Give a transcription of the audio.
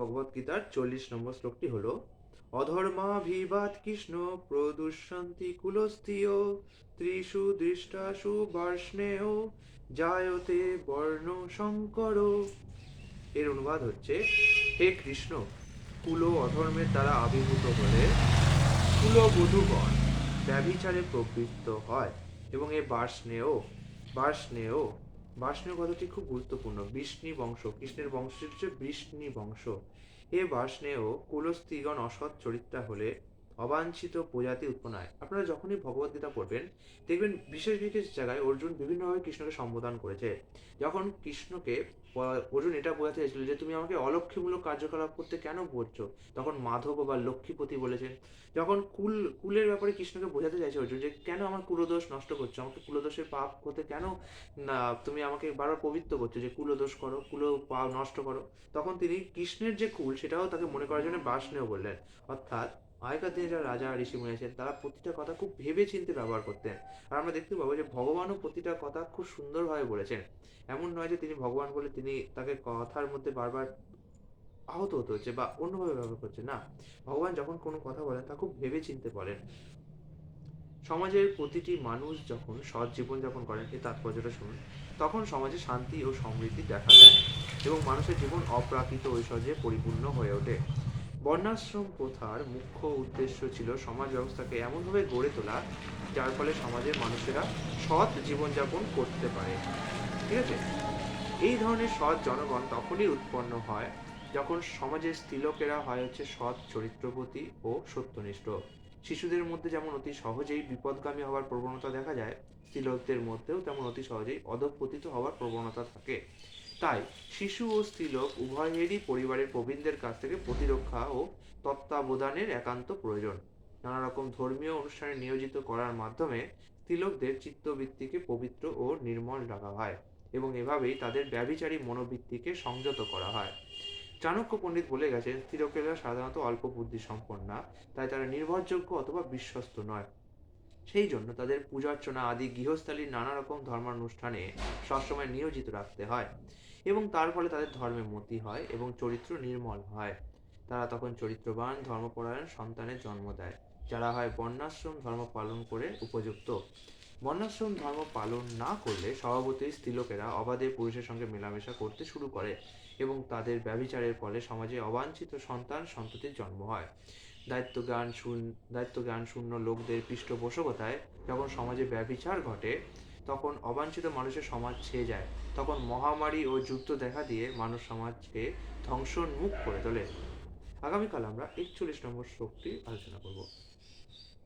ভগবত গীতার 40 নম্বর শ্লোকটি হলো, অধর্মাভিবাদ কৃষ্ণ প্রদুষ্যন্তি কুলস্থিয় ত্রিষু দৃষ্টাসু বার্ষ্ণেয় জায়তে বর্ণ সংকর। এর অনুবাদ হচ্ছে, হে কৃষ্ণ, কুল ও অধর্মের দ্বারা আবির্ভূত হলে কুলবধূগণ ব্যভিচারে প্রবৃত্ত হয় এবং এ বার্ষ্ণেয় বার্ষ্ণেয় বার্ষ্ণেয় কথাটি খুব গুরুত্বপূর্ণ। বিষ্ণু বংশ, কৃষ্ণের বংশ হচ্ছে বিষ্ণু বংশ। এ বার্ষ্ণেয় কুলস্ত্রীগণ অসৎ চরিত্রা হলে অবাঞ্ছিত প্রজাতি উৎপন্ন হয়। আপনারা যখনই ভগবত গীতা পড়বেন দেখবেন বিশেষ বিশেষ জায়গায় অর্জুন বিভিন্নভাবে কৃষ্ণকে সম্বোধন করেছে। যখন কৃষ্ণকে অর্জুন এটা বোঝাতে চাইছিল যে তুমি আমাকে অলক্ষীমূলক কার্যকলাপ করতে কেন বলছো, তখন মাধব বা লক্ষ্মীপতি বলেছেন। যখন কুলের ব্যাপারে কৃষ্ণকে বোঝাতে চাইছে অর্জুন যে কেন আমার কুলদোষ নষ্ট করছো, আমাকে কুলদোষের পাপ হতে কেন না তুমি আমাকে বারবার পবিত্র করছো যে কুলদোষ করো, কুল পাপ নষ্ট করো, তখন তিনি কৃষ্ণের যে কুল সেটাও তাকে মনে করার জন্য বার্ষ্ণেয় বললেন। অর্থাৎ আগেকার দিনে যারা রাজা ঋষিমুনি আছেন তারা প্রতিটা কথা খুব ভেবে চিন্তে ব্যবহার করতেন। আর আমরা দেখতে পাবো যে ভগবানও প্রতিটা কথা খুব সুন্দরভাবে বলেছেন। এমন নয় যে তিনি ভগবান বলে তিনি তাকে কথার মধ্যে বারবার আহত হতে হচ্ছে বা অন্যভাবে ব্যবহার করছে না। ভগবান যখন কোনো কথা বলেন তা খুব ভেবে চিন্তে বলেন। সমাজের প্রতিটি মানুষ যখন সৎ জীবনযাপন করেন, এই তাৎপর্যটা শুনুন, তখন সমাজে শান্তি ও সমৃদ্ধি দেখা যায় এবং মানুষের জীবন অপ্রাকৃত ঐশ্বর্যে পরিপূর্ণ হয়ে ওঠে। বর্ণাশ্রম প্রথার মুখ্য উদ্দেশ্য ছিল সমাজ ব্যবস্থাকে এমনভাবে গড়ে তোলা যার ফলে সমাজের মানুষেরা সৎ জীবনযাপন করতে পারে। ঠিক আছে? এই ধরনের সৎ জনগণ তখনই উৎপন্ন হয় যখন সমাজের স্ত্রীলোকেরা হয় হচ্ছে সৎ চরিত্রবতী ও সত্যনিষ্ঠ। শিশুদের মধ্যে যেমন অতি সহজেই বিপদগামী হওয়ার প্রবণতা দেখা যায়, স্ত্রীলোকদের মধ্যেও তেমন অতি সহজেই অধঃপতিত হওয়ার প্রবণতা থাকে। তাই শিশু ও স্ত্রীলোক উভয়েরই পরিবারের প্রবীণদের কাছ থেকে প্রতিরক্ষা ও তত্ত্বাবধানের একান্ত প্রয়োজন। নানা রকম ধর্মীয় অনুষ্ঠানে নিয়োজিত করার মাধ্যমে স্ত্রীলোকদের চিত্তবৃত্তিকে পবিত্র ও নির্মল রাখা হয় এবং এভাবেই তাদের ব্যভিচারী মনোবৃত্তিকে সংযত করা হয়। চাণক্য পণ্ডিত বলে গেছেন, স্ত্রীলোকেরা সাধারণত অল্প বুদ্ধি সম্পন্না, তাই তারা নির্ভরযোগ্য অথবা বিশ্বস্ত নয়। সেই জন্য তাদের পূজার্চনা আদি গৃহস্থালীর নানা রকম ধর্মানুষ্ঠানে সবসময় নিয়োজিত রাখতে হয় এবং তার ফলে তাদের ধর্মে মতি হয় এবং চরিত্র নির্মল হয়। তারা তখন চরিত্রবান ধর্মপরায়ণ সন্তানের জন্ম দেয়, যারা হয় বর্ণাশ্রম ধর্ম পালন করে উপযুক্ত। বর্ণাশ্রম ধর্ম পালন না করলে স্বভাবতই স্ত্রীলোকেরা অবাধে পুরুষের সঙ্গে মেলামেশা করতে শুরু করে এবং তাদের ব্যভিচারের ফলে সমাজে অবাঞ্ছিত সন্তান সন্ততির জন্ম হয়। দায়িত্ব জ্ঞান শূন্য লোকদের পৃষ্ঠপোষকতায় যখন সমাজে ব্যভিচার ঘটে, তখন অবাঞ্ছিত মানুষের সমাজ ছেয়ে যায়। তখন মহামারী ও যুদ্ধ দেখা দিয়ে মানুষ সমাজকে ধ্বংসোন্মুখ করে তোলে। আগামীকাল আমরা 41 নম্বর শ্লোকটি আলোচনা করব।